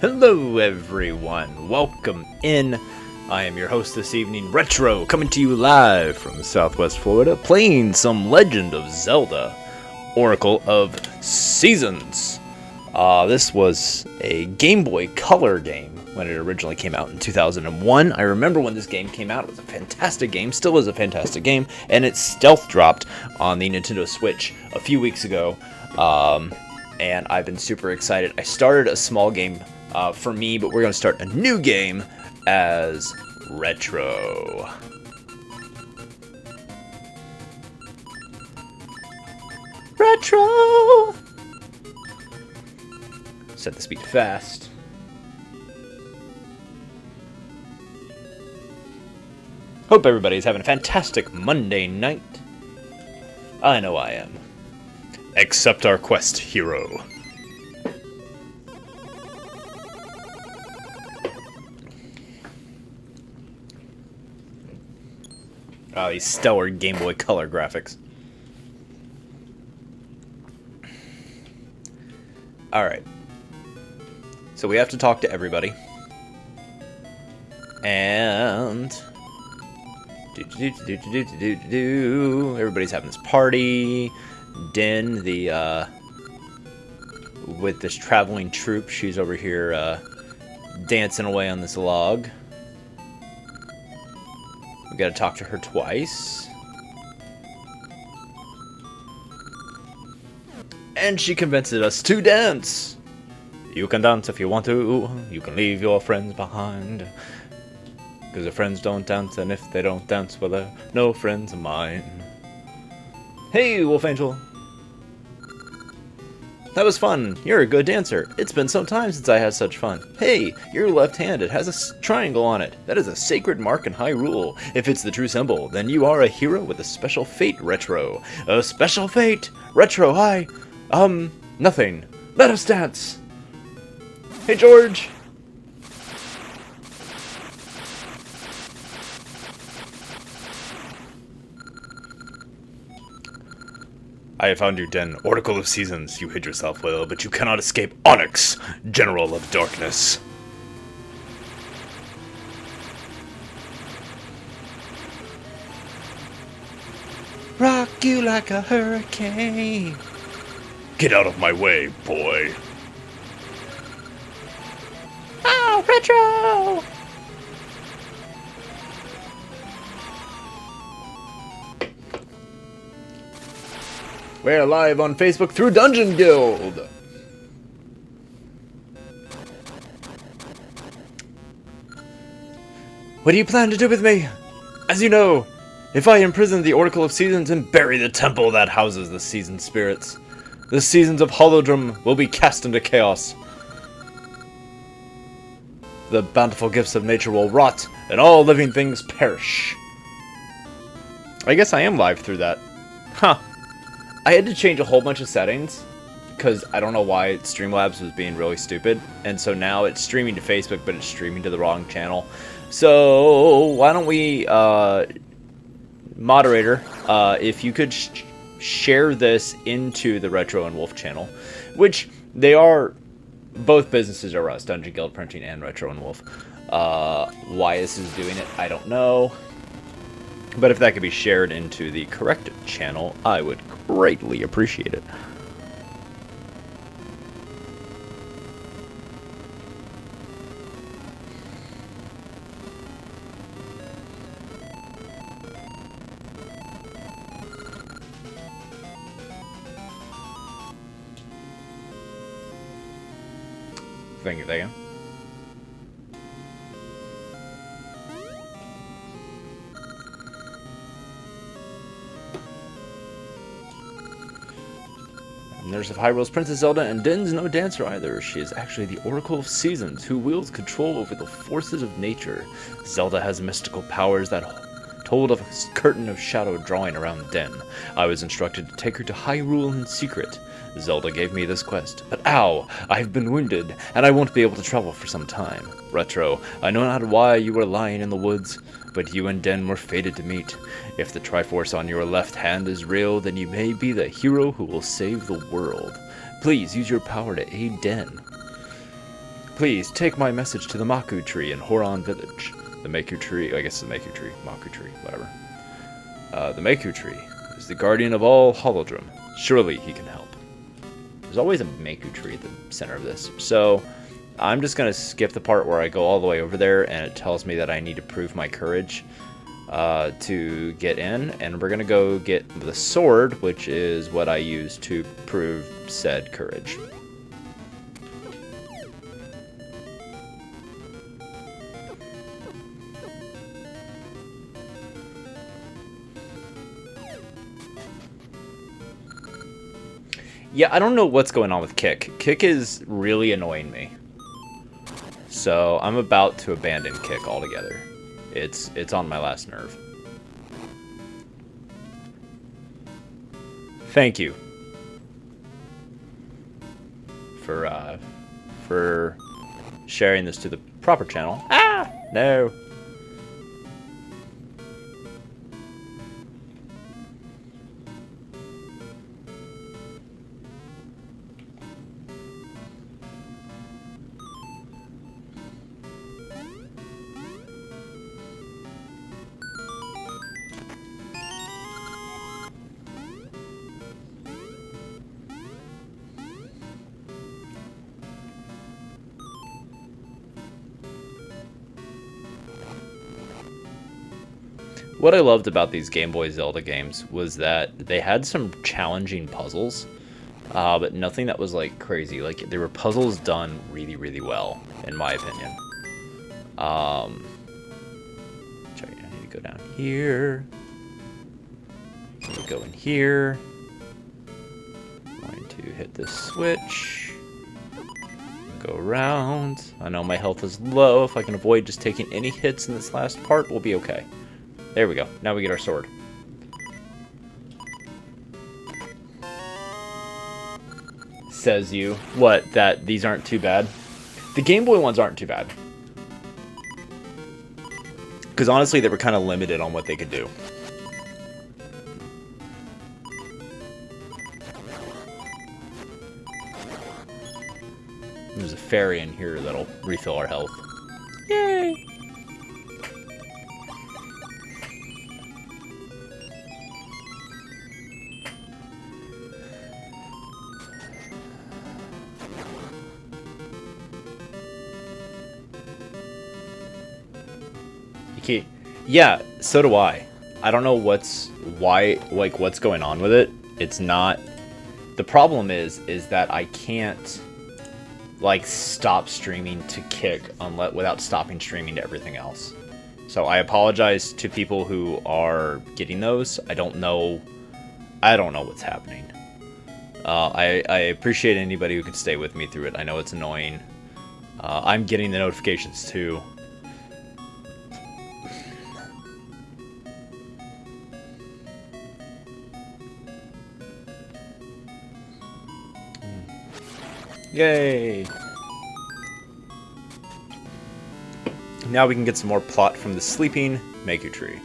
Hello everyone, welcome in. I am your host this evening, Retro, coming to you live from Southwest Florida, playing some Legend of Zelda, Oracle of Seasons. This was a Game Boy Color game when it originally came out in 2001. I remember when this game came out, it was a fantastic game, still is a fantastic game, and it stealth dropped on the Nintendo Switch a few weeks ago, and I've been super excited. I started a small game for me, but we're going to start a new game as Retro. Retro! Set the speed fast. Hope everybody's having a fantastic Monday night. I know I am. Accept our quest, hero. Oh, these stellar Game Boy Color graphics. Alright. So we have to talk to everybody. And... everybody's having this party. Din, with this traveling troupe, she's over here, dancing away on this log. We gotta talk to her twice. And she convinces us to dance! You can dance if you want to. You can leave your friends behind. Because if friends don't dance, and if they don't dance, well, they're no friends of mine. Hey, Wolf Angel! That was fun. You're a good dancer. It's been some time since I had such fun. Hey, you're left-handed. Has a triangle on it. That is a sacred mark in Hyrule. If it's the true symbol, then you are a hero with a special fate, Retro. A special fate! Retro, hi! Nothing. Let us dance! Hey, George! I have found you, Den, Oracle of Seasons. You hid yourself well, but you cannot escape Onyx, General of Darkness. Rock you like a hurricane. Get out of my way, boy. Oh, Retro! We're live on Facebook through Dungeon Guild! What do you plan to do with me? As you know, if I imprison the Oracle of Seasons and bury the temple that houses the season spirits, the seasons of Holodrum will be cast into chaos. The bountiful gifts of nature will rot, and all living things perish. I guess I am live through that. Huh. I had to change a whole bunch of settings, because I don't know why Streamlabs was being really stupid, and so now it's streaming to Facebook, but it's streaming to the wrong channel. So, why don't we, moderator, if you could share this into the Retro and Wolf channel, which they are, both businesses are us, Dungeon Guild Printing and Retro and Wolf. Why this is doing it, I don't know. But if that could be shared into the correct channel, I would greatly appreciate it. Thank you, thank you. Nurse of Hyrule's Princess Zelda, and Din's no dancer either. She is actually the Oracle of Seasons, who wields control over the forces of nature. Zelda has mystical powers that told of a curtain of shadow drawing around Den. I was instructed to take her to Hyrule in secret. Zelda gave me this quest, but ow! I've been wounded, and I won't be able to travel for some time. Retro, I know not why you were lying in the woods, but you and Den were fated to meet. If the Triforce on your left hand is real, then you may be the hero who will save the world. Please use your power to aid Den. Please take my message to the Maku tree in Horon Village. The Maku tree, I guess the Maku tree, whatever. The Maku tree is the guardian of all Holodrum. Surely he can help. There's always a Maku tree at the center of this. So I'm just going to skip the part where I go all the way over there and it tells me that I need to prove my courage to get in. And we're going to go get the sword, which is what I use to prove said courage. Yeah, I don't know what's going on with Kick. Kick is really annoying me. So I'm about to abandon Kick altogether. It's on my last nerve. Thank you for sharing this to the proper channel. Ah, no. What I loved about these Game Boy Zelda games was that they had some challenging puzzles, but nothing that was like crazy. Like there were puzzles done really, really well, in my opinion. I need to go down here. Go in here. I'm going to hit this switch. Go around. I know my health is low. If I can avoid just taking any hits in this last part, we'll be okay. There we go. Now we get our sword. Says you. What? That these aren't too bad? The Game Boy ones aren't too bad. Because honestly, they were kind of limited on what they could do. There's a fairy in here that'll refill our health. Yay! Yeah, so do I. I don't know what's going on with it. It's not. The problem is that I can't like stop streaming to Kick without stopping streaming to everything else. So I apologize to people who are getting those. I don't know what's happening. I appreciate anybody who can stay with me through it. I know it's annoying. I'm getting the notifications too. Yay! Now we can get some more plot from the sleeping Maku tree.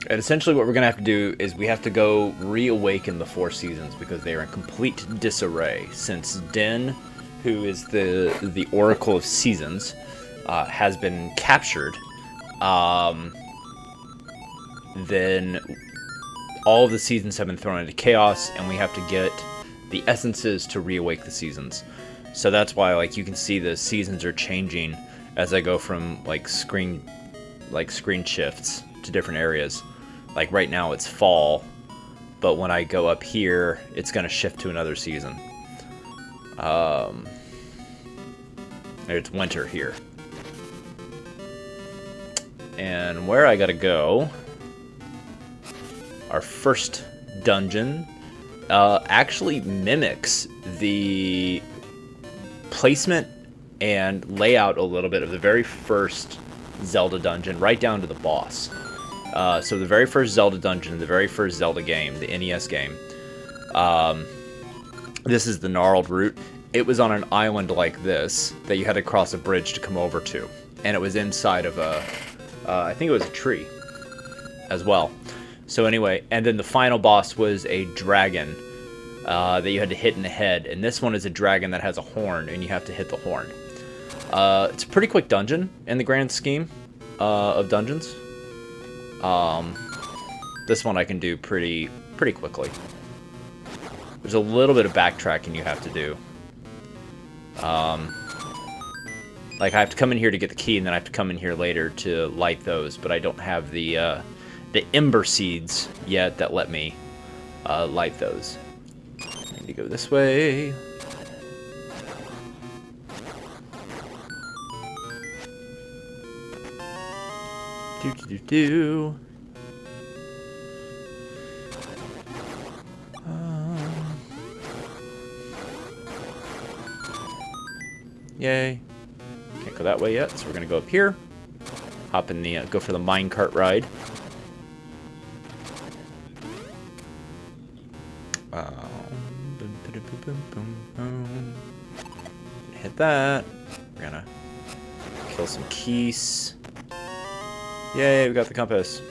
And essentially what we're going to have to do is we have to go reawaken the Four Seasons because they are in complete disarray since Din, who is the Oracle of Seasons, has been captured. Then all of the seasons have been thrown into chaos, and we have to get the essences to reawake the seasons. So that's why, like, you can see the seasons are changing as I go from like screen shifts to different areas. Like right now it's fall, but when I go up here, it's gonna shift to another season. It's winter here. And where I gotta go, our first dungeon actually mimics the placement and layout a little bit of the very first Zelda dungeon, right down to the boss. So the very first Zelda dungeon, the very first Zelda game, the NES game, this is the gnarled route. It was on an island like this that you had to cross a bridge to come over to. And it was inside of a, I think it was a tree as well. So anyway, and then the final boss was a dragon that you had to hit in the head, and this one is a dragon that has a horn, and you have to hit the horn. It's a pretty quick dungeon in the grand scheme of dungeons. This one I can do pretty quickly. There's a little bit of backtracking you have to do. Like I have to come in here to get the key, and then I have to come in here later to light those, but I don't have the ember seeds yet that let me light those. I need to go this way. Do. Yay. Can't go that way yet, so we're gonna go up here. Hop in the, go for the minecart ride. Hit that. We're gonna kill some keys. Yay, we got the compass.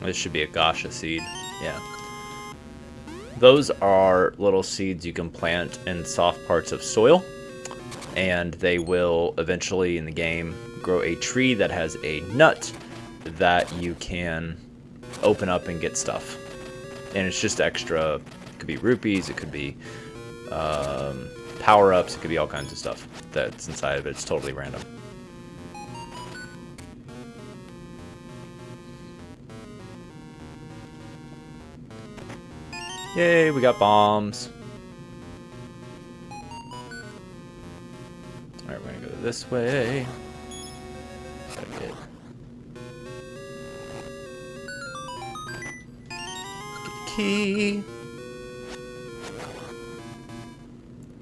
This should be a Gasha seed. Yeah. Those are little seeds you can plant in soft parts of soil, and they will eventually in the game grow a tree that has a nut that you can open up and get stuff. And it's just extra. It could be rupees, it could be power-ups, it could be all kinds of stuff that's inside of it. It's totally random. Yay, we got bombs. Alright, we're gonna go this way. Gotta get the key.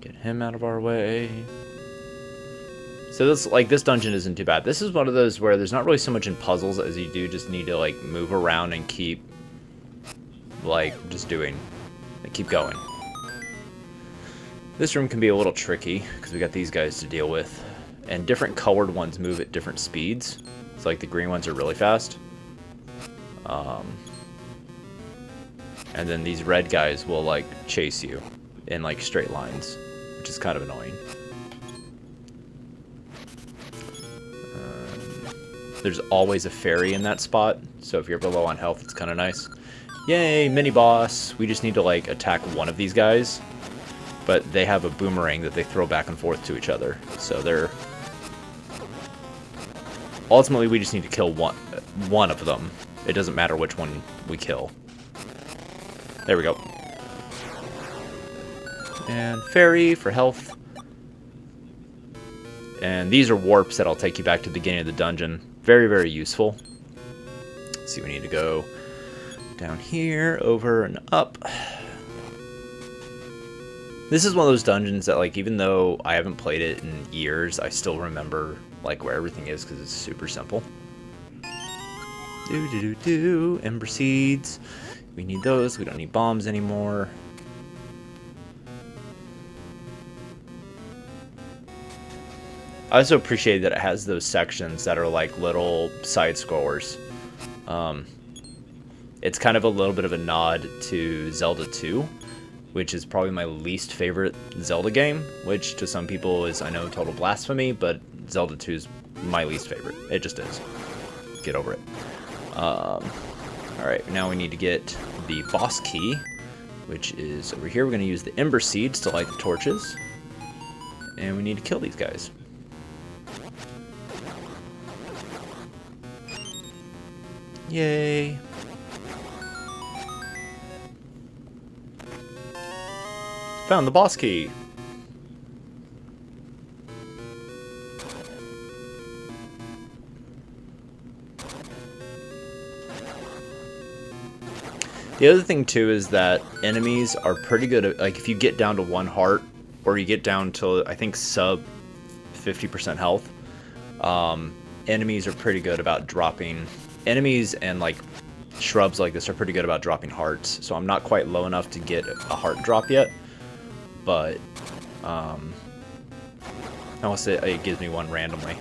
Get him out of our way. So this dungeon isn't too bad. This is one of those where there's not really so much in puzzles as you do just need to like move around and keep like just doing. Keep going. This room can be a little tricky because we got these guys to deal with, and different colored ones move at different speeds. So like the green ones are really fast, and then these red guys will like chase you in like straight lines, which is kind of annoying. There's always a fairy in that spot, so if you're below on health, it's kind of nice. Yay, mini boss. We just need to like attack one of these guys, but they have a boomerang that they throw back and forth to each other. So they're ultimately we just need to kill one of them. It doesn't matter which one we kill. There we go. And fairy for health. And these are warps that'll take you back to the beginning of the dungeon. Very, very useful. Let's see, we need to go down here, over and up. This is one of those dungeons that, like, even though I haven't played it in years, I remember, like, where everything is because it's super simple. Ember seeds. We need those. We don't need bombs anymore. I also appreciate that it has those sections that are like little side scrollers. It's kind of a little bit of a nod to Zelda 2, which is probably my least favorite Zelda game, which to some people is, I know, total blasphemy, but Zelda 2 is my least favorite. It just is. Get over it. Alright, now we need to get the boss key, which is over here. We're going to use the Ember Seeds to light the torches. And we need to kill these guys. Yay. Found the boss key. The other thing too is that enemies are pretty good at, like, if you get down to 1 heart, or you get down to, I think, sub 50% health, enemies are pretty good about dropping. Enemies and like shrubs like this are pretty good about dropping hearts. So I'm not quite low enough to get a heart drop yet, but unless it gives me one randomly.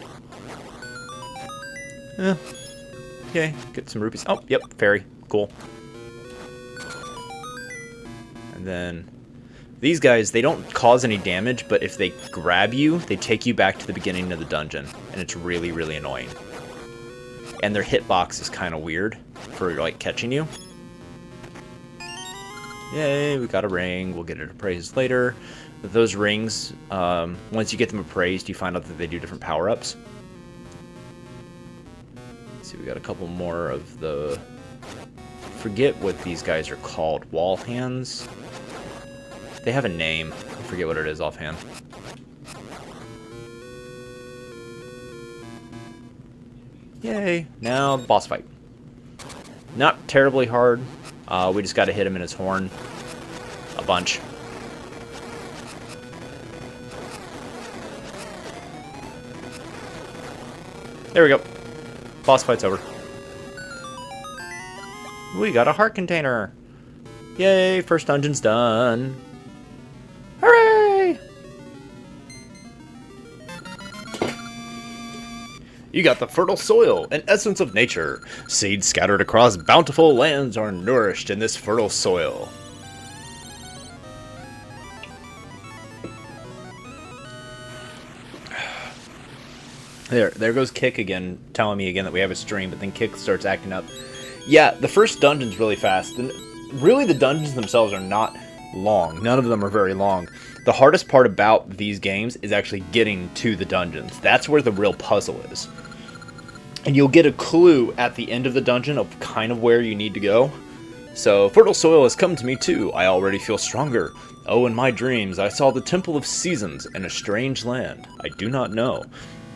Okay, get some rupees. Oh, yep, fairy, cool. And then these guys, they don't cause any damage, but if they grab you, they take you back to the beginning of the dungeon, and it's really, really annoying. And their hitbox is kind of weird for, like, catching you. Yay, we got a ring. We'll get it appraised later. Those rings, once you get them appraised, you find out that they do different power-ups. Let's see, we got a couple more of the... forget what these guys are called. Wall hands? They have a name. I forget what it is offhand. Yay! Now, boss fight. Not terribly hard. We just got to hit him in his horn a bunch. There we go. Boss fight's over. We got a heart container. Yay! First dungeon's done. Hooray! You got the fertile soil, an essence of nature. Seeds scattered across bountiful lands are nourished in this fertile soil. There goes Kick again, telling me again that we have a stream, but then Kick starts acting up. Yeah, the first dungeon's really fast. And really, the dungeons themselves are not long. None of them are very long. The hardest part about these games is actually getting to the dungeons. That's where the real puzzle is. And you'll get a clue at the end of the dungeon of kind of where you need to go. So, fertile soil has come to me too. I already feel stronger. Oh, in my dreams, I saw the Temple of Seasons in a strange land. I do not know.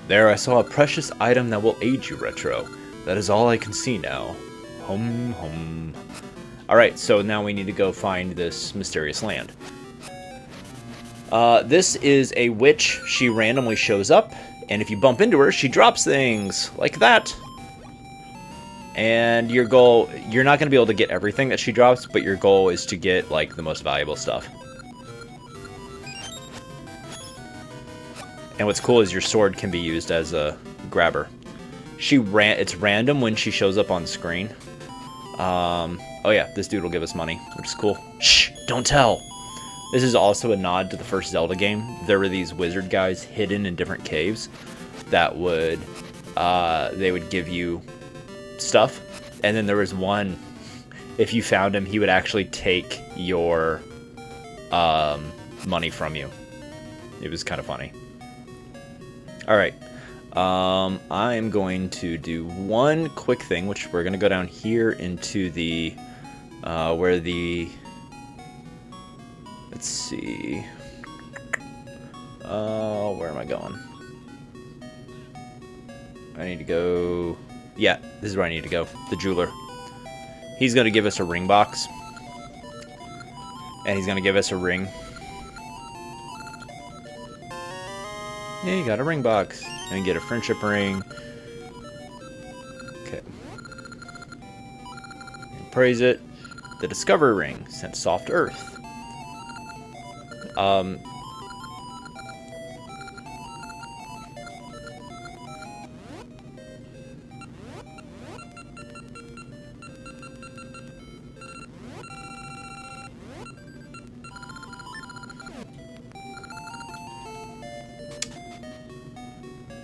There I saw a precious item that will aid you, Retro. That is all I can see now. Hum, hum. Alright, so now we need to go find this mysterious land. This is a witch. She randomly shows up, and if you bump into her, she drops things like that. And your goal, you're not going to be able to get everything that she drops, but your goal is to get, like, the most valuable stuff. And what's cool is your sword can be used as a grabber. It's random when she shows up on screen. Oh yeah, this dude will give us money, which is cool. Shh, don't tell! This is also a nod to the first Zelda game. There were these wizard guys hidden in different caves that would, they would give you stuff. And then there was one, if you found him, he would actually take your, money from you. It was kind of funny. Alright, I'm going to do one quick thing, which we're going to go down here into the, where the, let's see, where am I going? I need to go, yeah, this is where I need to go, the jeweler. He's going to give us a ring box, and he's going to give us a ring. Yeah, you got a ring box. And get a friendship ring. Okay. Praise it. The discovery ring. Sent soft earth.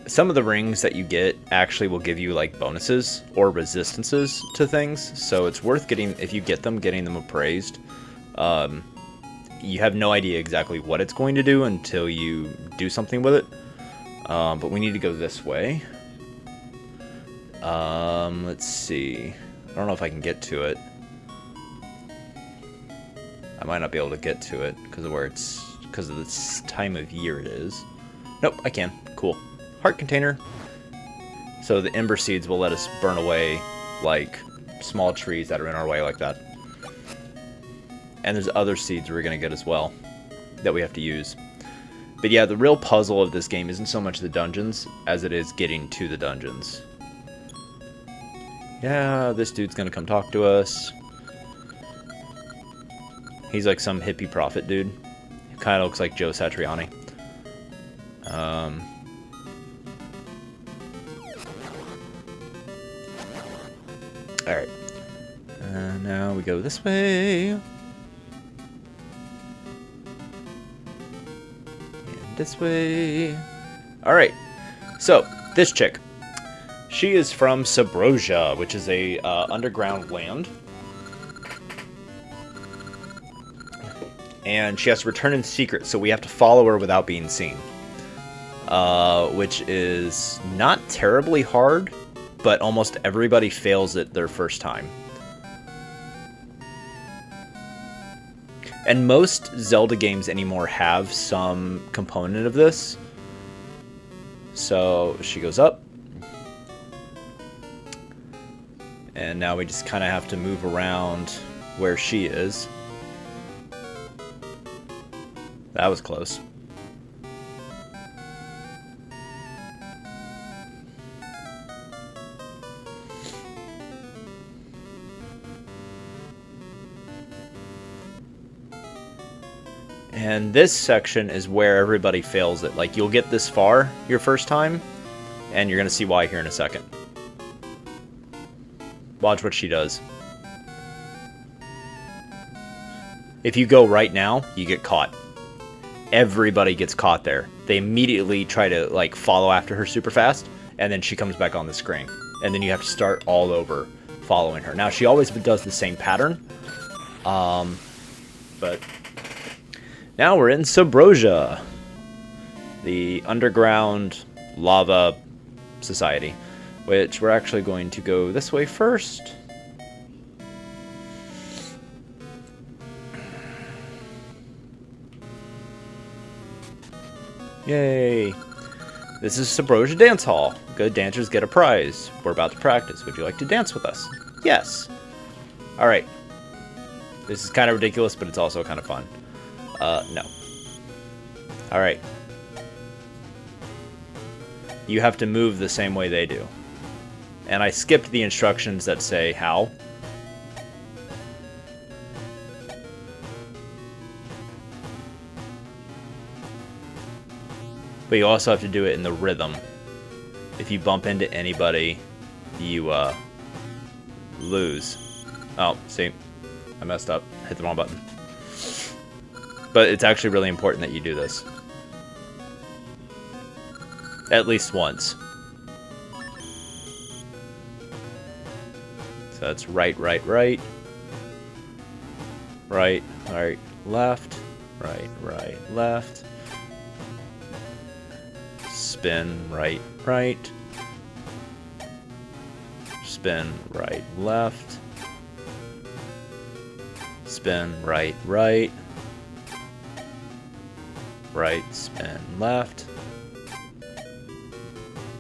Some of the rings that you get actually will give you like bonuses or resistances to things, so it's worth getting, if you get them, getting them appraised. You have no idea exactly what it's going to do until you do something with it. But we need to go this way. Let's see. I don't know if I can get to it. I might not be able to get to it because of where it's, because of this time of year it is. Nope, I can. Cool. Heart container. So the ember seeds will let us burn away like small trees that are in our way like that. And there's other seeds we're going to get as well that we have to use. But yeah, the real puzzle of this game isn't so much the dungeons as it is getting to the dungeons. Yeah, this dude's going to come talk to us. He's like some hippie prophet dude. He kind of looks like Joe Satriani. Alright. Now we go this way. And this way. Alright. So, this chick. She is from Subrosia, which is a underground land. And she has to return in secret, so we have to follow her without being seen. Which is not terribly hard, but almost everybody fails it their first time. And most Zelda games anymore have some component of this. So she goes up. And now we just kind of have to move around where she is. That was close. And this section is where everybody fails it. Like, you'll get this far your first time, and you're going to see why here in a second. Watch what she does. If you go right now, you get caught. Everybody gets caught there. They immediately try to, like, follow after her super fast, and then she comes back on the screen. And then you have to start all over following her. Now, she always does the same pattern. But now we're in Subrosia, the underground lava society, which we're actually going to go this way first. Yay! This is Subrosia Dance Hall. Good dancers get a prize. We're about to practice. Would you like to dance with us? Yes. Alright. This is kind of ridiculous, but it's also kind of fun. No. Alright. You have to move the same way they do. And I skipped the instructions that say how. But you also have to do it in the rhythm. If you bump into anybody, you lose. Oh, see? I messed up. Hit the wrong button. But it's actually really important that you do this. At least once. So that's right, right, right. Right, right, left. Right, right, left. Spin, right, right. Spin, right, left. Spin, right, right. Right, spin, left.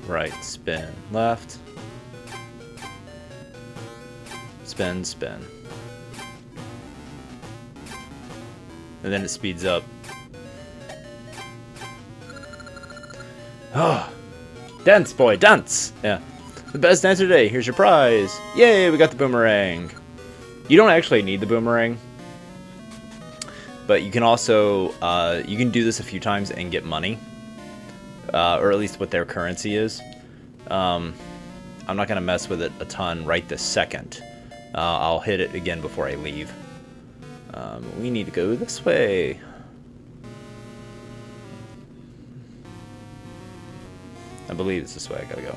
Right, spin, left. Spin, spin. And then it speeds up. Oh, dance, boy, dance! Yeah. The best dancer today, here's your prize. Yay, we got the boomerang. You don't actually need the boomerang. But you can also, you can do this a few times and get money. Or at least what their currency is. I'm not going to mess with it a ton right this second. I'll hit it again before I leave. We need to go this way. I believe it's this way I gotta go.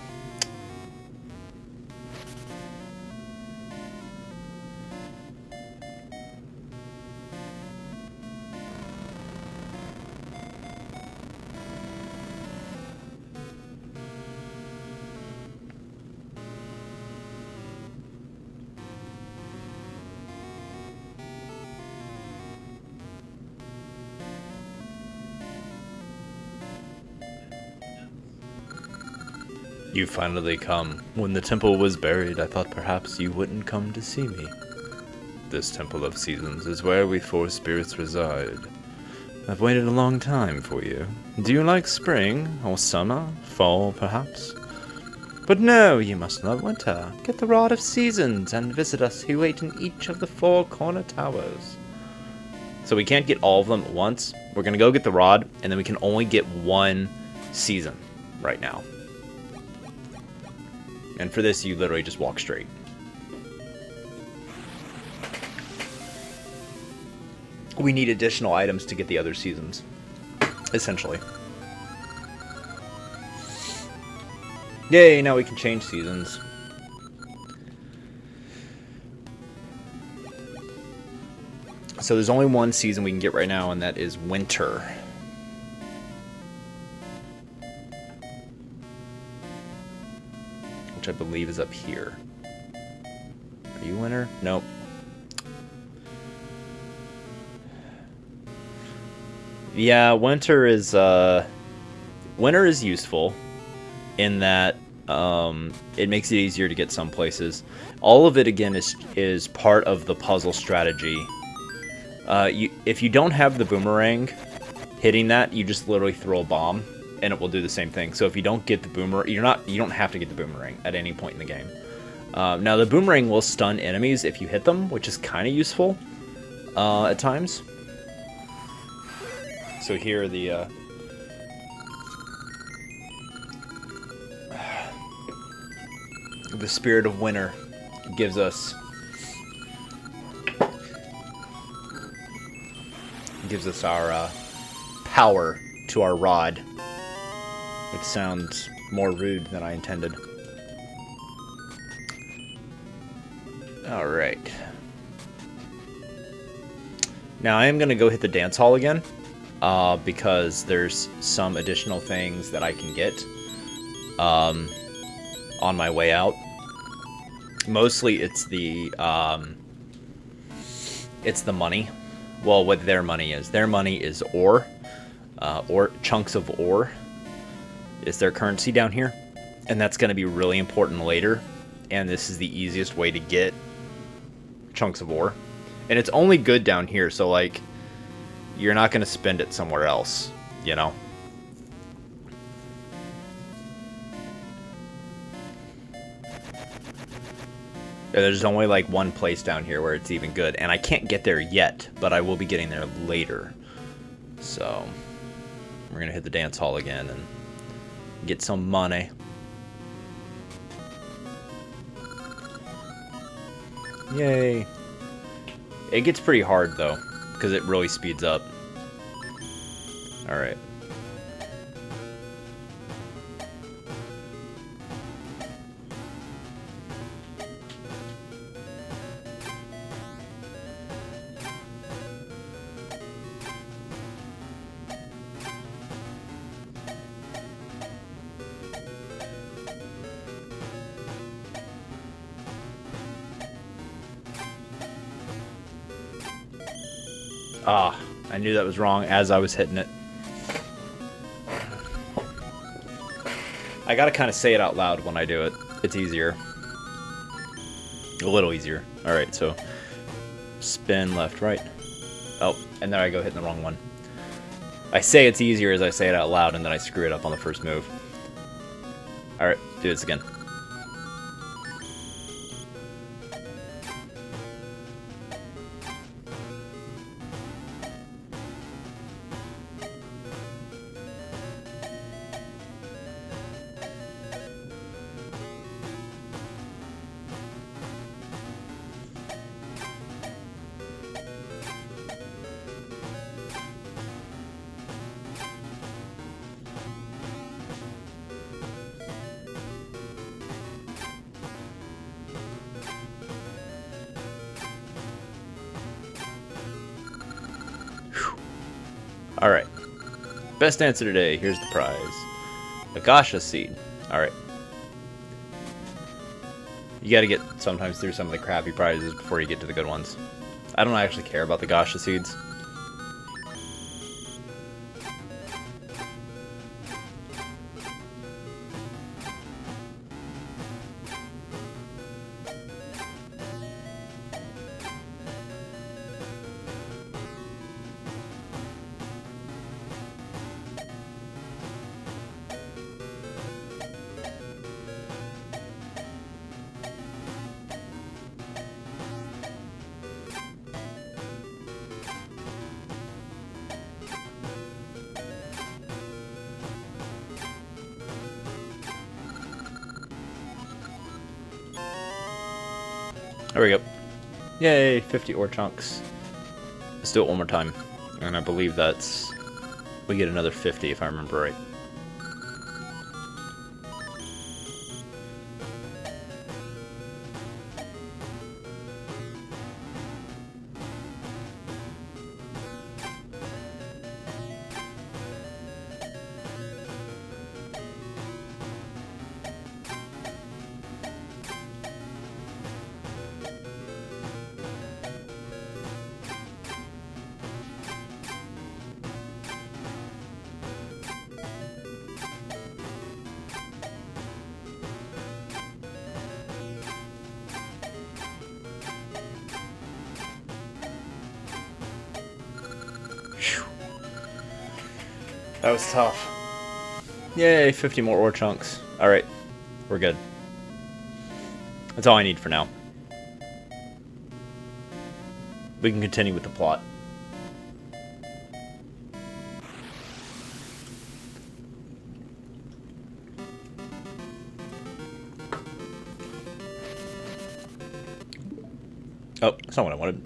You finally come. When the temple was buried, I thought perhaps you wouldn't come to see me. This Temple of Seasons is where we four spirits reside. I've waited a long time for you. Do you like spring, or summer, fall, perhaps? But no, you must love winter. Get the Rod of Seasons and visit us who wait in each of the four corner towers. So we can't get all of them at once. We're going to go get the Rod, and then we can only get one season right now. And for this, you literally just walk straight. We need additional items to get the other seasons, essentially. Yay, now we can change seasons. So there's only one season we can get right now, and that is winter. Which I believe is up here. Are you winter? Nope. Yeah, winter is useful in that it makes it easier to get some places. All of it again is part of the puzzle strategy. If you don't have the boomerang hitting that, you just literally throw a bomb and it will do the same thing. So if you don't get the boomerang, you don't have to get the boomerang at any point in the game. Now the boomerang will stun enemies if you hit them, which is kind of useful at times. So here are the Spirit of Winter gives us our power to our rod, which sounds more rude than I intended. All right. Now I am going to go hit the dance hall again. Because there's some additional things that I can get on my way out. Mostly it's the money. Well, what their money is. Their money is ore. Or chunks of ore is their currency down here. And that's going to be really important later. And this is the easiest way to get chunks of ore. And it's only good down here, so like you're not going to spend it somewhere else, you know? There's only like one place down here where it's even good, and I can't get there yet, but I will be getting there later. So, we're going to hit the dance hall again and get some money. Yay. It gets pretty hard though, because it really speeds up. Alright. Ah, I knew that was wrong as I was hitting it. I gotta kind of say it out loud when I do it. It's easier. A little easier. Alright, so spin left, right. Oh, and there I go hitting the wrong one. I say it's easier as I say it out loud, and then I screw it up on the first move. Alright, do this again. Alright. Best answer today. Here's the prize. A Gasha seed. Alright. You gotta get sometimes through some of the crappy prizes before you get to the good ones. I don't actually care about the Gasha seeds. There we go. Yay, 50 ore chunks. Let's do it one more time. And I believe that's... we get another 50 if I remember right. That was tough. Yay, 50 more ore chunks. Alright, we're good. That's all I need for now. We can continue with the plot. Oh, that's not what I wanted.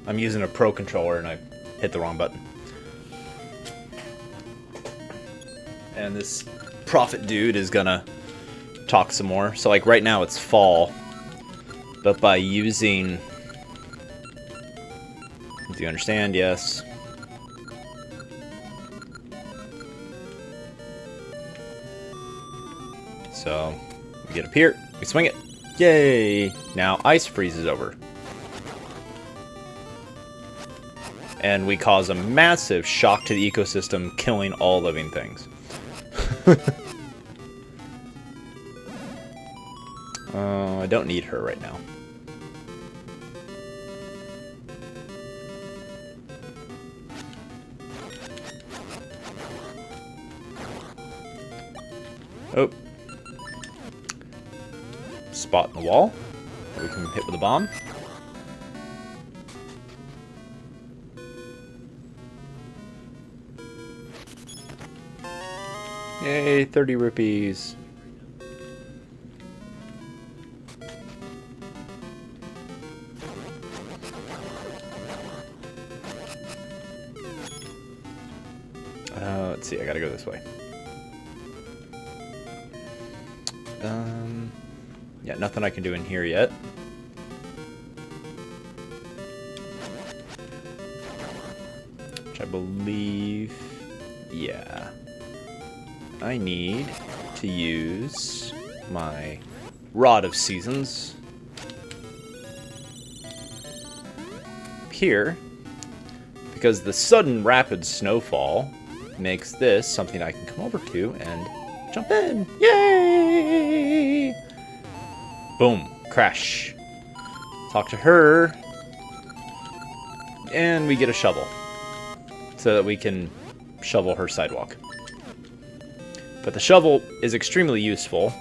I'm using a Pro controller and I hit the wrong button. And this prophet dude is gonna talk some more. So like right now it's fall, but by using... do you understand? Yes. So we get up here, we swing it. Yay! Now ice freezes over. And we cause a massive shock to the ecosystem, killing all living things. I don't need her right now. Oh. Spot in the wall. We can hit with a bomb. Yay, 30 rupees. Let's see, I gotta go this way. Yeah, nothing I can do in here yet. Which I believe... yeah. I need to use my Rod of Seasons here, because the sudden rapid snowfall makes this something I can come over to and jump in. Yay! Boom. Crash. Talk to her. And we get a shovel so that we can shovel her sidewalk. But the shovel is extremely useful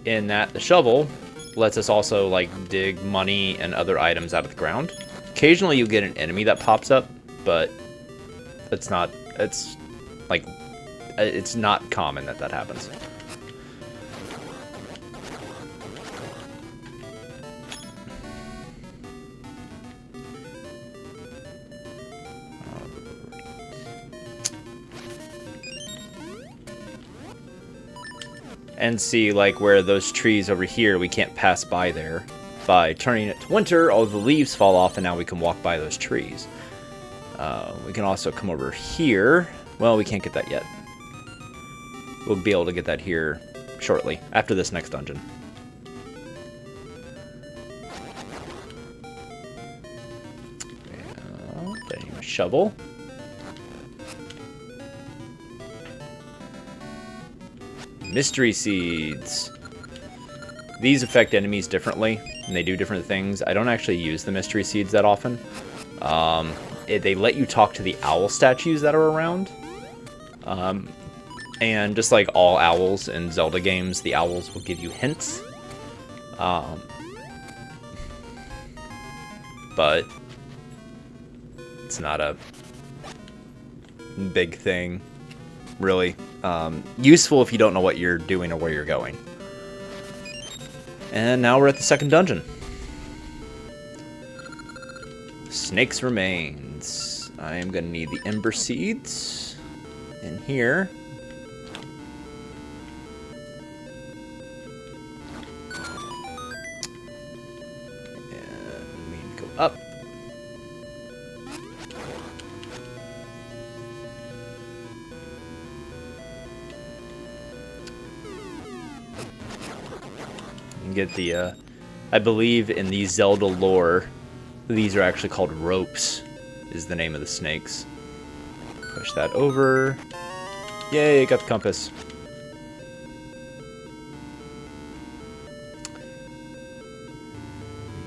in that the shovel lets us also like dig money and other items out of the ground. Occasionally you get an enemy that pops up, but it's not common that that happens. And see, like, where those trees over here, we can't pass by there. By turning it to winter, all the leaves fall off, and now we can walk by those trees. We can also come over here. Well, we can't get that yet. We'll be able to get that here shortly, after this next dungeon. I need a shovel. Mystery Seeds. These affect enemies differently, and they do different things. I don't actually use the Mystery Seeds that often. They let you talk to the owl statues that are around. And just like all owls in Zelda games, the owls will give you hints. But it's not a big thing, really. Useful if you don't know what you're doing or where you're going. And now we're at the second dungeon. Snake's Remains. I am going to need the Ember Seeds in here. And we need to go up. And get the, I believe in the Zelda lore, these are actually called ropes, is the name of the snakes. Push that over. Yay, got the compass.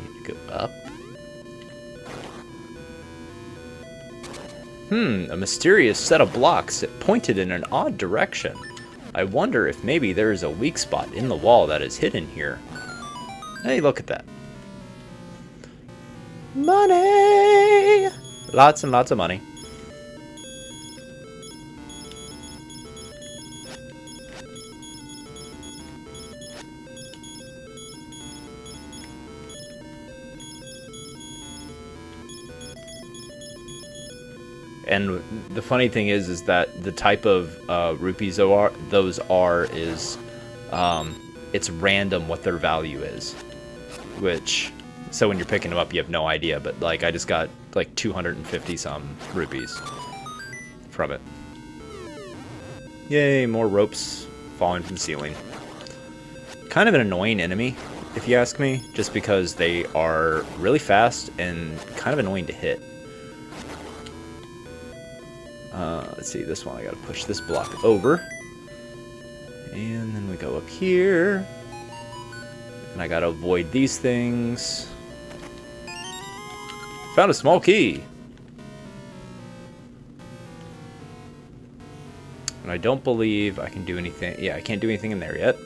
Need to go up. A mysterious set of blocks that pointed in an odd direction. I wonder if maybe there is a weak spot in the wall that is hidden here. Hey, look at that. Money! Lots and lots of money. And the funny thing is that the type of rupees those are is it's random what their value is, which so when you're picking them up you have no idea. But like I just got like 250 some rupees from it. Yay! More ropes falling from the ceiling. Kind of an annoying enemy, if you ask me, just because they are really fast and kind of annoying to hit. Let's see, this one I gotta push this block over. And then we go up here. And I gotta avoid these things. Found a small key. And I don't believe I can do anything. Yeah, I can't do anything in there yet.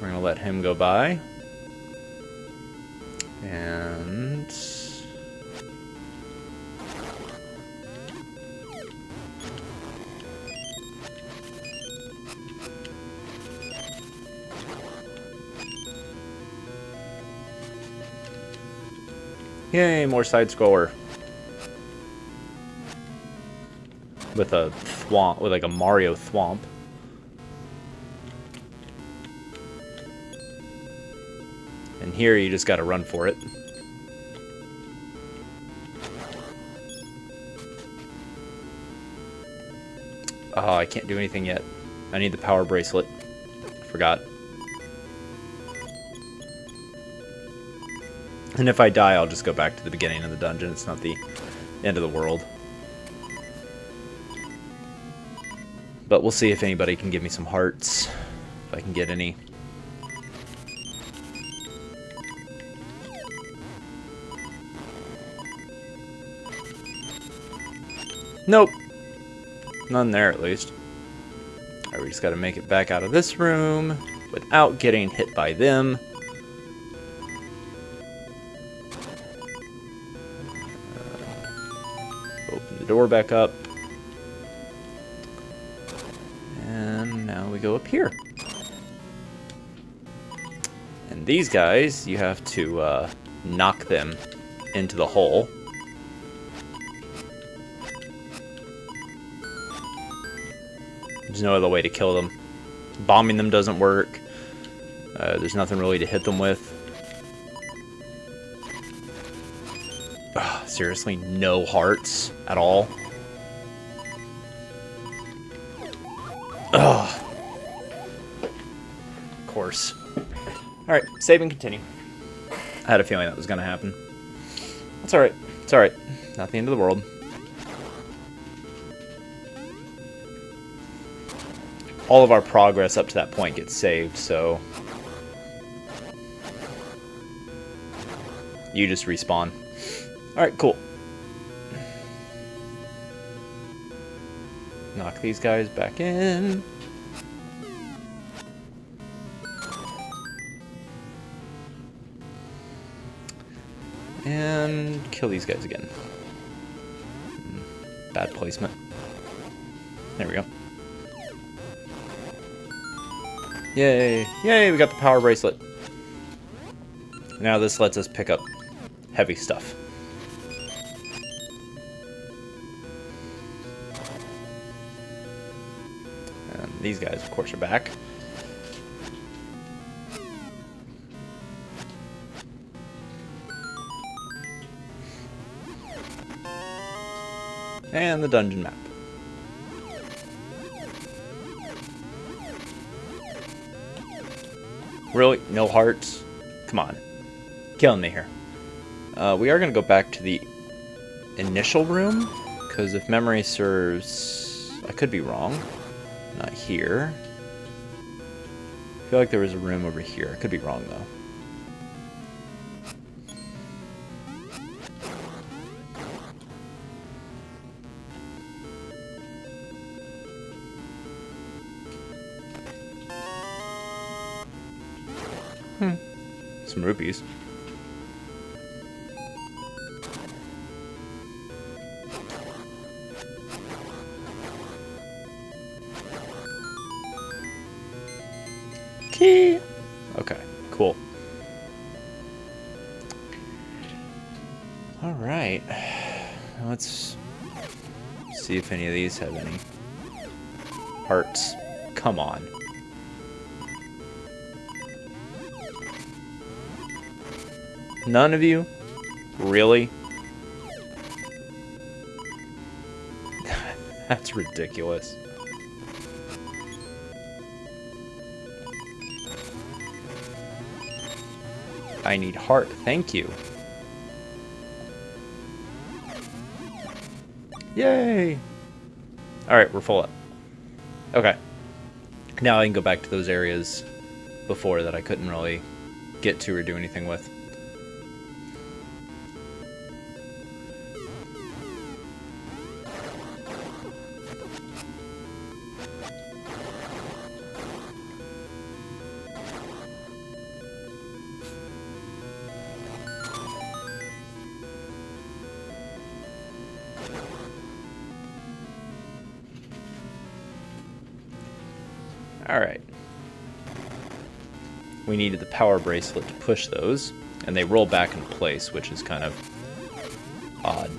We're gonna let him go by. And yay, more side scroller. With a thwomp, with like a Mario thwomp. And here you just gotta run for it. Oh, I can't do anything yet. I need the power bracelet. Forgot. And if I die, I'll just go back to the beginning of the dungeon. It's not the end of the world. But we'll see if anybody can give me some hearts. If I can get any. Nope. None there, at least. Alright, we just gotta make it back out of this room without getting hit by them. Open the door back up. And now we go up here. And these guys, you have to knock them into the hole. There's no other way to kill them. Bombing them doesn't work. There's nothing really to hit them with. Ugh, seriously, no hearts at all. Ugh. Of course. Alright, save and continue. I had a feeling that was going to happen. That's alright. It's alright. Not the end of the world. All of our progress up to that point gets saved, so you just respawn. Alright, cool. Knock these guys back in. And kill these guys again. Bad placement. There we go. Yay! Yay, we got the power bracelet. Now this lets us pick up heavy stuff. And these guys, of course, are back. And the dungeon map. Really? No hearts? Come on. Killing me here. We are going to go back to the initial room, because if memory serves... I could be wrong. Not here. I feel like there was a room over here. I could be wrong, though. Some rupees. Key. Okay, cool. All right. Let's see if any of these have any hearts. Come on. None of you? Really? That's ridiculous. I need heart. Thank you. Yay! Alright, we're full up. Okay. Now I can go back to those areas before that I couldn't really get to or do anything with. Alright. We needed the power bracelet to push those, and they roll back in place, which is kind of odd.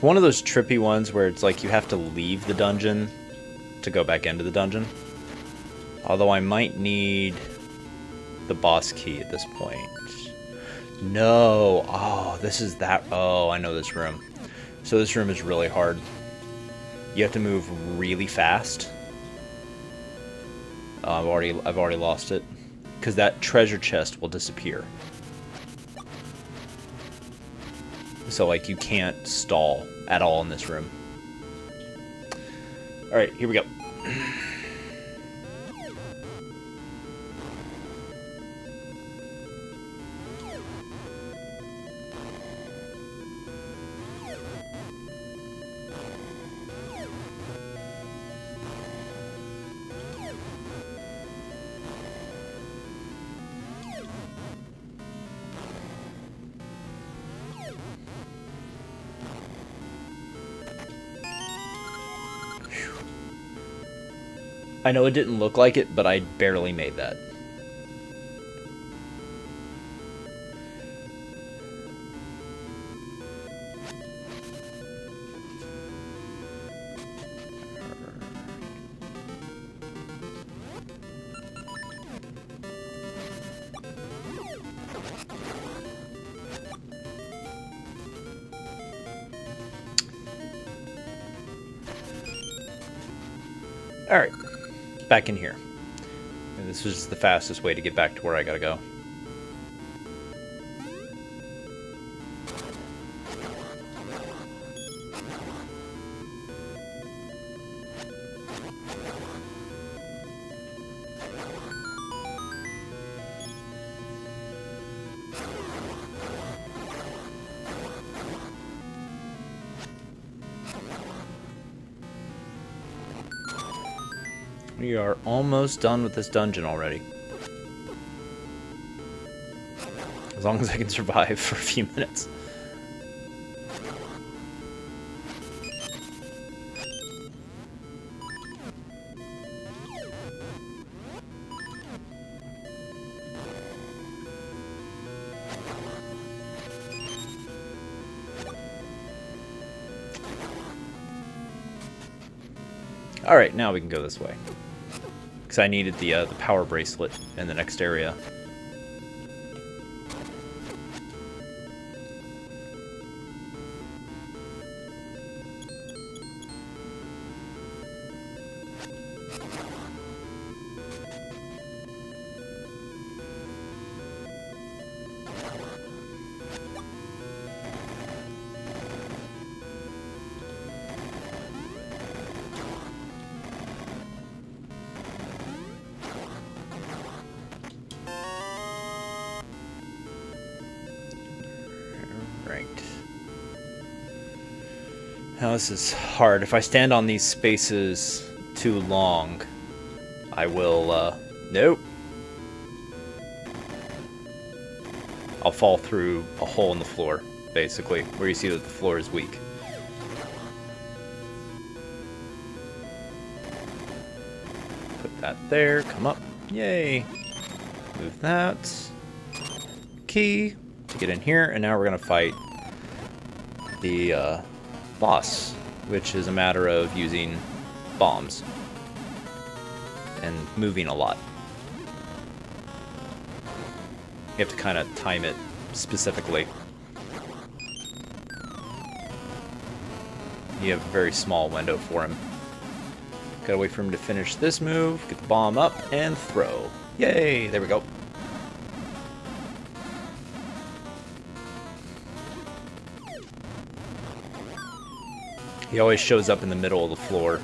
One of those trippy ones where it's like you have to leave the dungeon to go back into the dungeon. Although I might need the boss key at this point. No. Oh, this is that. Oh, I know this room. So this room is really hard. You have to move really fast. I've already lost it. Because that treasure chest will disappear. So, like, you can't stall at all in this room. Alright, here we go. I know it didn't look like it, but I barely made that. Alright. Back in here. And this was the fastest way to get back to where I gotta go. We are almost done with this dungeon already. As long as I can survive for a few minutes. Alright, now we can go this way. Because I needed the power bracelet in the next area. Now this is hard. If I stand on these spaces too long, I will, nope. I'll fall through a hole in the floor, basically, where you see that the floor is weak. Put that there, come up, yay. Move that. Key to get in here, and now we're gonna fight the, boss, which is a matter of using bombs and moving a lot. You have to kind of time it specifically. You have a very small window for him. Gotta wait for him to finish this move, get the bomb up, and throw. Yay! There we go. He always shows up in the middle of the floor.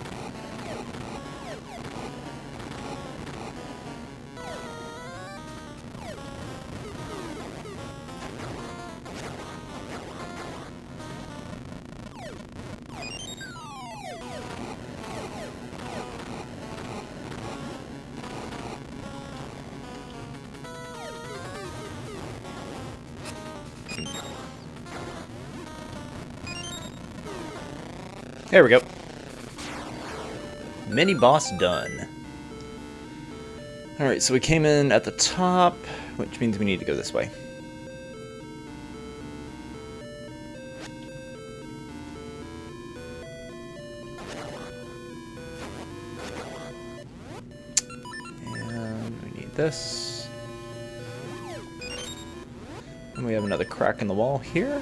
There we go. Mini boss done. Alright, so we came in at the top, which means we need to go this way. And we need this. And we have another crack in the wall here.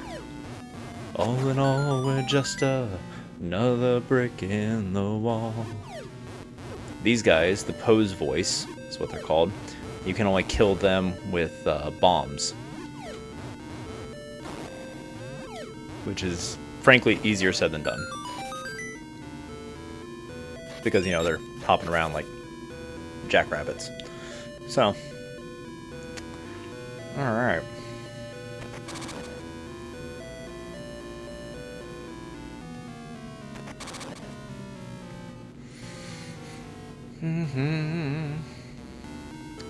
All in all, we're just another brick in the wall. These guys, the pose voice, is what they're called. You can only kill them with bombs. Which is, frankly, easier said than done. Because, you know, they're hopping around like jackrabbits. So. Alright.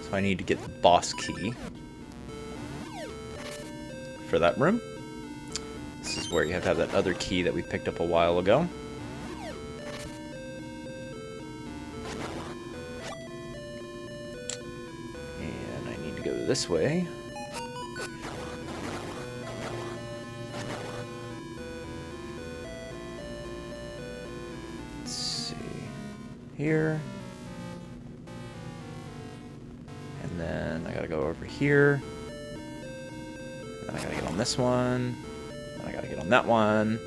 So I need to get the boss key for that room. This is where you have to have that other key that we picked up a while ago. And I need to go this way. Let's see. Here. And then I gotta go over here. Then I gotta get on this one. Then I gotta get on that one.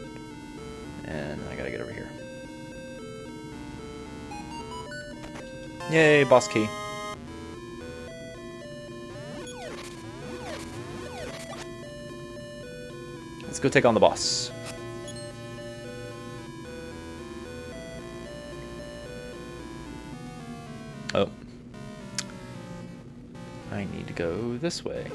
And then I gotta get over here. Yay, boss key. Let's go take on the boss. Oh. I need to go this way.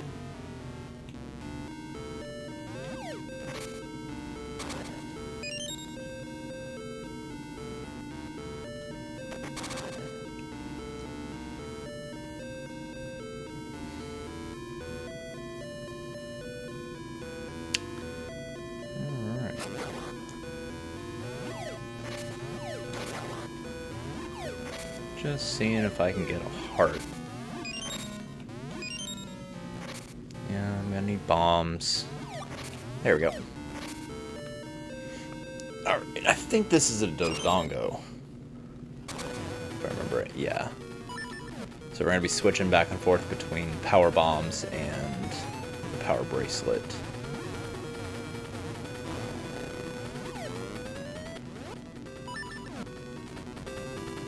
Just seeing if I can get a heart. Yeah, I'm gonna need bombs. There we go. Alright, I think this is a Dodongo. If I remember it, yeah. So we're gonna be switching back and forth between power bombs and the power bracelet.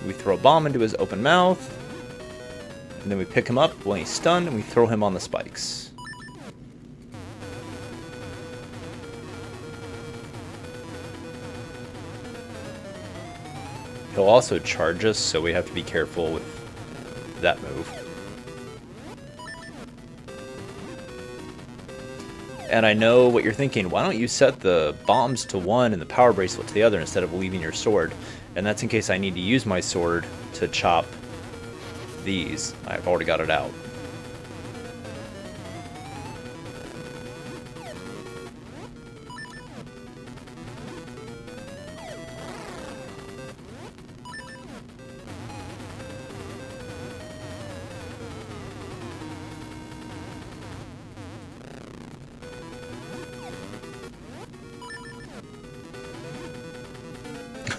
We throw a bomb into his open mouth, and then we pick him up when he's stunned, and we throw him on the spikes. He'll also charge us, so we have to be careful with that move. And I know what you're thinking, why don't you set the bombs to one and the power bracelet to the other instead of leaving your sword? And that's in case I need to use my sword to chop these. I've already got it out.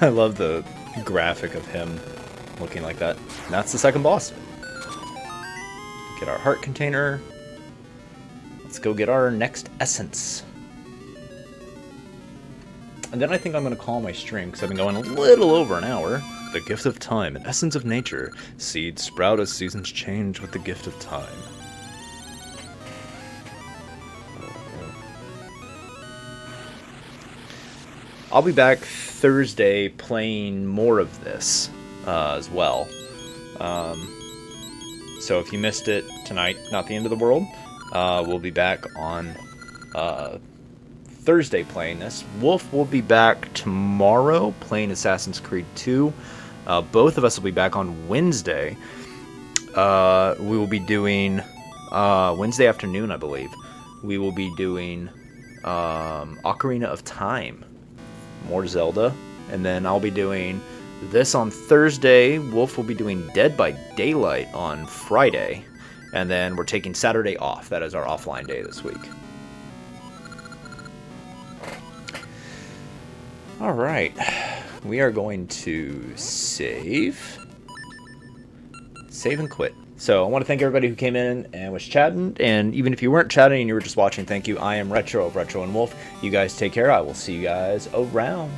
I love the graphic of him looking like that. And that's the second boss. Get our heart container. Let's go get our next essence. And then I think I'm going to call my stream, because I've been going a little over an hour. The gift of time, an essence of nature. Seeds sprout as seasons change with the gift of time. I'll be back Thursday playing more of this as well. So if you missed it tonight, not the end of the world. We'll be back on Thursday playing this. Wolf will be back tomorrow playing Assassin's Creed 2. Both of us will be back on Wednesday. We will be doing Wednesday afternoon, I believe. We will be doing Ocarina of Time. More Zelda, and then I'll be doing this on Thursday. Wolf will be doing Dead by Daylight on Friday, and then we're taking Saturday off. That is our offline day this week. Alright, we are going to save and quit. So I want to thank everybody who came in and was chatting, and even if you weren't chatting and you were just watching, thank you. I am Retro of Retro and Wolf. You guys take care. I will see you guys around.